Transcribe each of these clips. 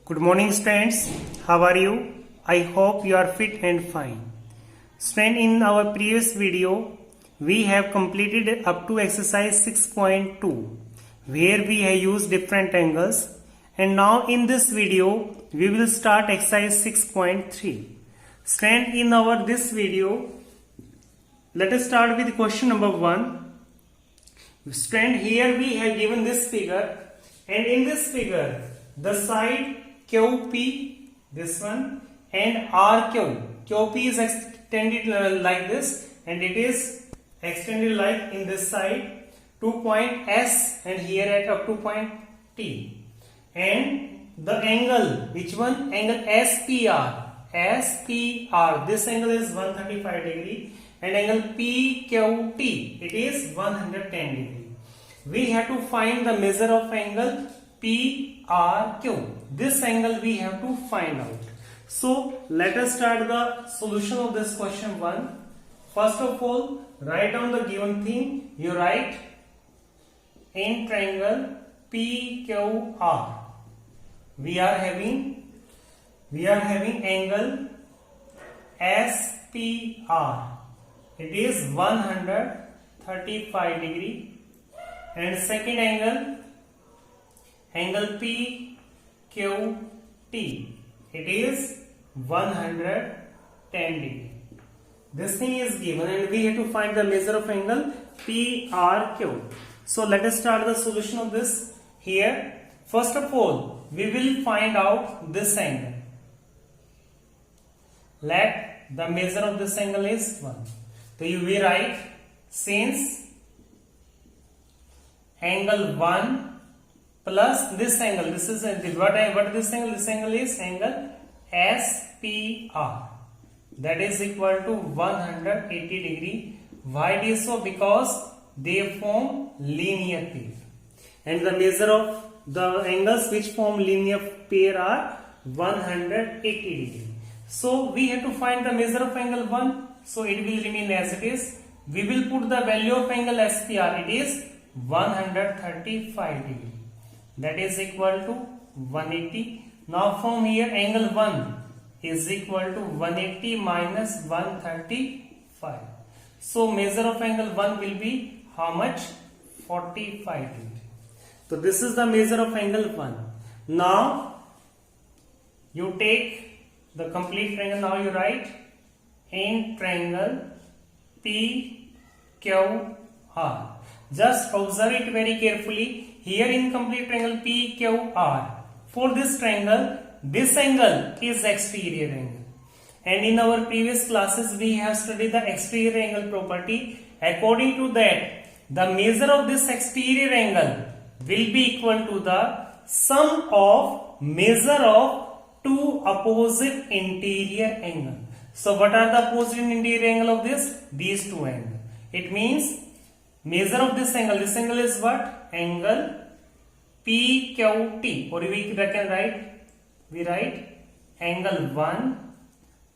Good morning students, how are you? I hope you are fit and fine. Student, in our previous video we have completed up to exercise 6.2 where we have used different angles, and now in this video we will start exercise 6.3. Student, in our this video let us start with question number 1. Student, here we have given this figure, and in this figure the side QP, this one, and RQ. QP is extended like this, and it is extended like in this side to point S, and here at up to point T. And the angle, which one? Angle SPR. SPR. This angle is 135 degree, and angle PQT, it is 110 degree. We have to find the measure of angle PRQ. This angle we have to find out. So let us start the solution of this question 1. First of all, write down the given thing. You write in triangle PQR. We are having angle SPR. It is 135 degree, and second angle PQT, it is 110 degree. This thing is given, and we have to find the measure of angle PRQ. So let us start the solution of this here. First of all, we will find out this angle. Let the measure of this angle is 1. So you will write, since angle 1 plus this angle, this is what this angle? This angle is angle SPR, that is equal to 180 degree. Why it is so? Because they form linear pair, and the measure of the angles which form linear pair are 180 degree. So we have to find the measure of angle 1, so it will remain as it is. We will put the value of angle SPR, it is 135 degree, that is equal to 180. Now from here angle 1 is equal to 180 minus 135. So measure of angle 1 will be how much? 45 degree. So this is the measure of angle 1. Now you take the complete triangle. Now you write in triangle PQR. Just observe it very carefully. Here in complete triangle PQR, for this triangle, this angle is exterior angle. And in our previous classes, we have studied the exterior angle property. According to that, the measure of this exterior angle will be equal to the sum of measure of two opposite interior angle. So what are the opposite interior angle of this? These two angles. It means measure of this angle is what? Angle PQT, or we can write, we write angle 1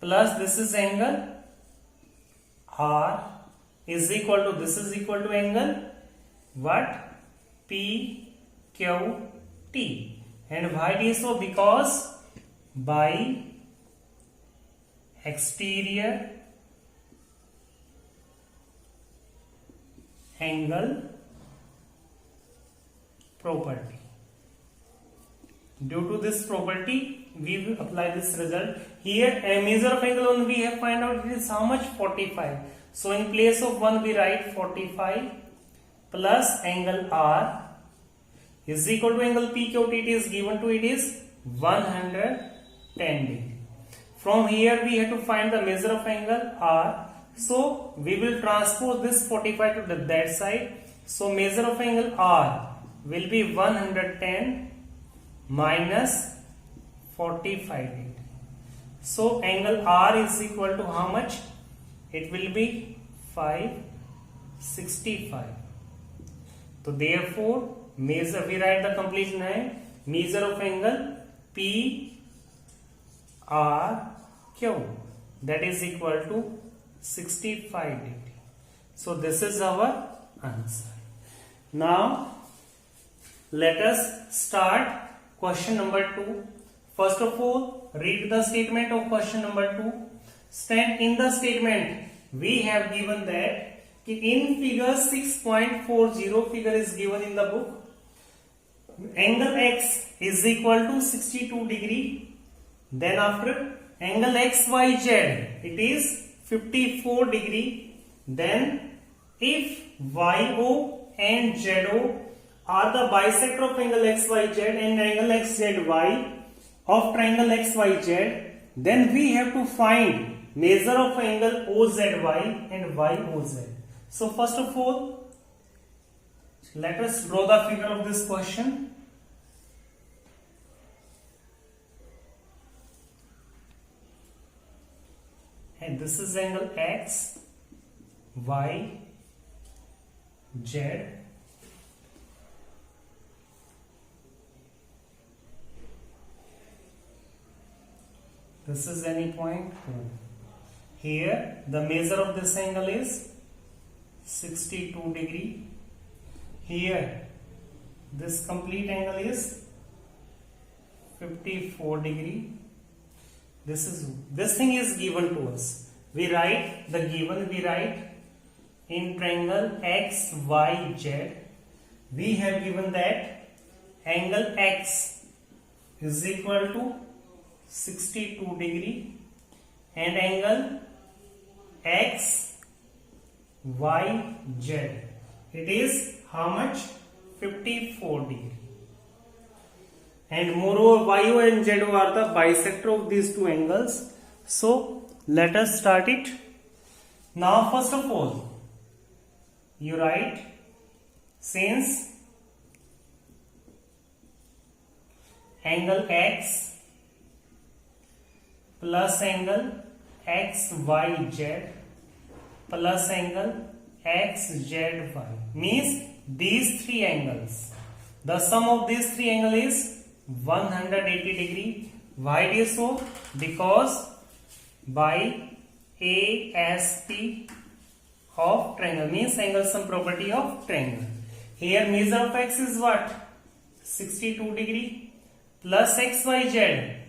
plus this is angle R is equal to, this is equal to angle what? PQT. And why it is so? Because by exterior angle property. Due to this property, we will apply this result. Here a measure of angle 1 we have find out, it is how much? 45. So in place of 1 we write 45 plus angle R is equal to angle PQT. It is given to, it is 110 degree. From here we have to find the measure of angle R. So we will transpose this 45 to that side. So measure of angle R will be 110 minus 45 degree. So angle R is equal to how much? It will be 565. So therefore measure, we write the complete name, measure of angle PRQ, that is equal to 65 degree. So this is our answer. Now let us start question number 2. First of all, read the statement of question number 2. Stand in the statement. We have given that in figure 6.40 figure is given in the book. Angle X is equal to 62 degree. Then after angle XYZ, it is 54 degree. Then if YO and ZO are the bisector of angle XYZ and angle XZY of triangle XYZ, then we have to find measure of angle OZY and YOZ. So first of all, let us draw the figure of this question. And this is angle X, Y, Z. This is any point O. Here the measure of this angle is 62 degree. Here this complete angle is 54 degree. This thing is given to us. We write the given. We write in triangle X, Y, Z. We have given that angle X is equal to 62 degree and angle X, Y, Z. It is how much? 54 degree. And moreover, YO and ZO are the bisector of these two angles. So let us start it. Now first of all, you write, since angle X plus angle XYZ plus angle XZY means these three angles. The sum of these three angles is 180 degree. Why it is so? Because by ASP of triangle means angle sum property of triangle. Here measure of X is what? 62 degree plus XYZ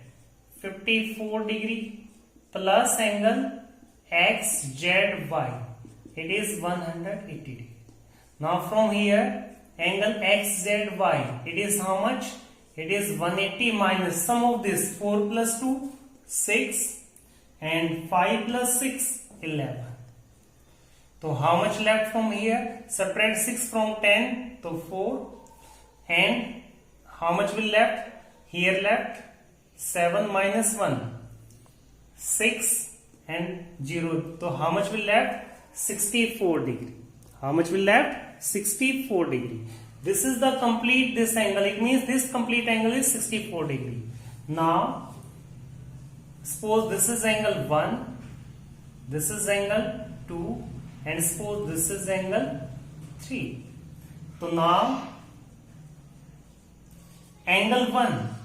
54 degree plus angle XZY, it is 180 degree. Now from here angle XZY, it is how much? It is 180 minus sum of this 4 plus 2 6 and 5 plus 6 11. So how much left from here? Subtract 6 from 10 to 4, and how much will left? Here left 7 minus 1 6 and 0. So how much will left? 64 degree. How much will left? 64 degree. This is the complete this angle. It means this complete angle is 64 degree. Now suppose this is angle 1, this is angle 2, and suppose this is angle 3. So now angle 1,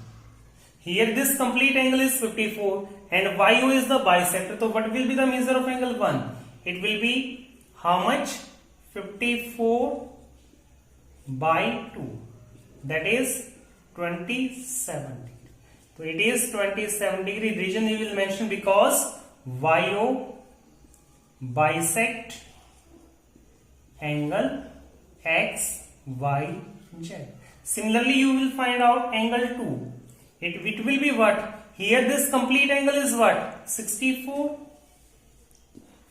here this complete angle is 54 and YO is the bisector. So what will be the measure of angle 1? It will be how much? 54 by 2, that is 27 degree. So it is 27 degree. Reason you will mention because YO bisect angle X, Y, Z. Similarly, you will find out angle 2. It will be what? Here this complete angle is what? 64.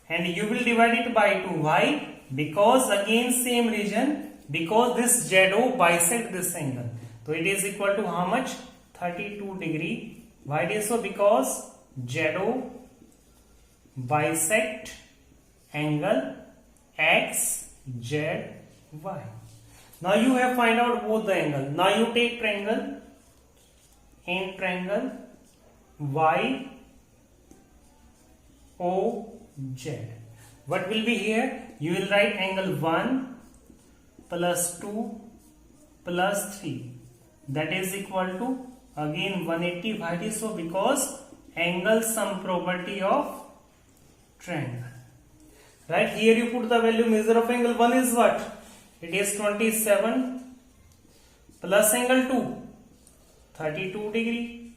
And you will divide it by 2. Why? Because again same reason. Because this ZO bisect this angle. So it is equal to how much? 32 degree. Why it is so? Because ZO bisect angle X, Z, Y. Now you have find out both the angle. Now you take triangle. In triangle Y, O, Z. What will be here? You will write angle 1 plus 2 plus 3. That is equal to again 180. Why it is so? Because angle sum property of triangle. Right, here you put the value. Measure of angle 1 is what? It is 27 plus angle 2 32 degree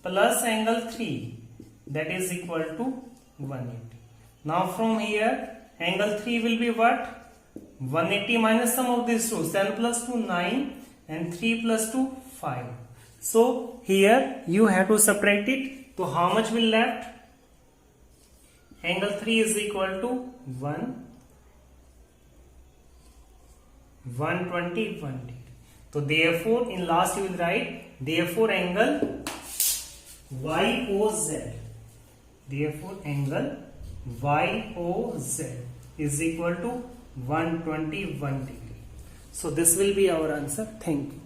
plus angle 3, that is equal to 180. Now from here angle 3 will be what? 180 minus sum of these two, 7 plus 2 9 and 3 plus 2 5. So here you have to subtract it. So how much will left? Angle 3 is equal to 121 degree. So therefore in last you will write, therefore angle YOZ, therefore angle YOZ is equal to 121 degree. So this will be our answer. Thank you.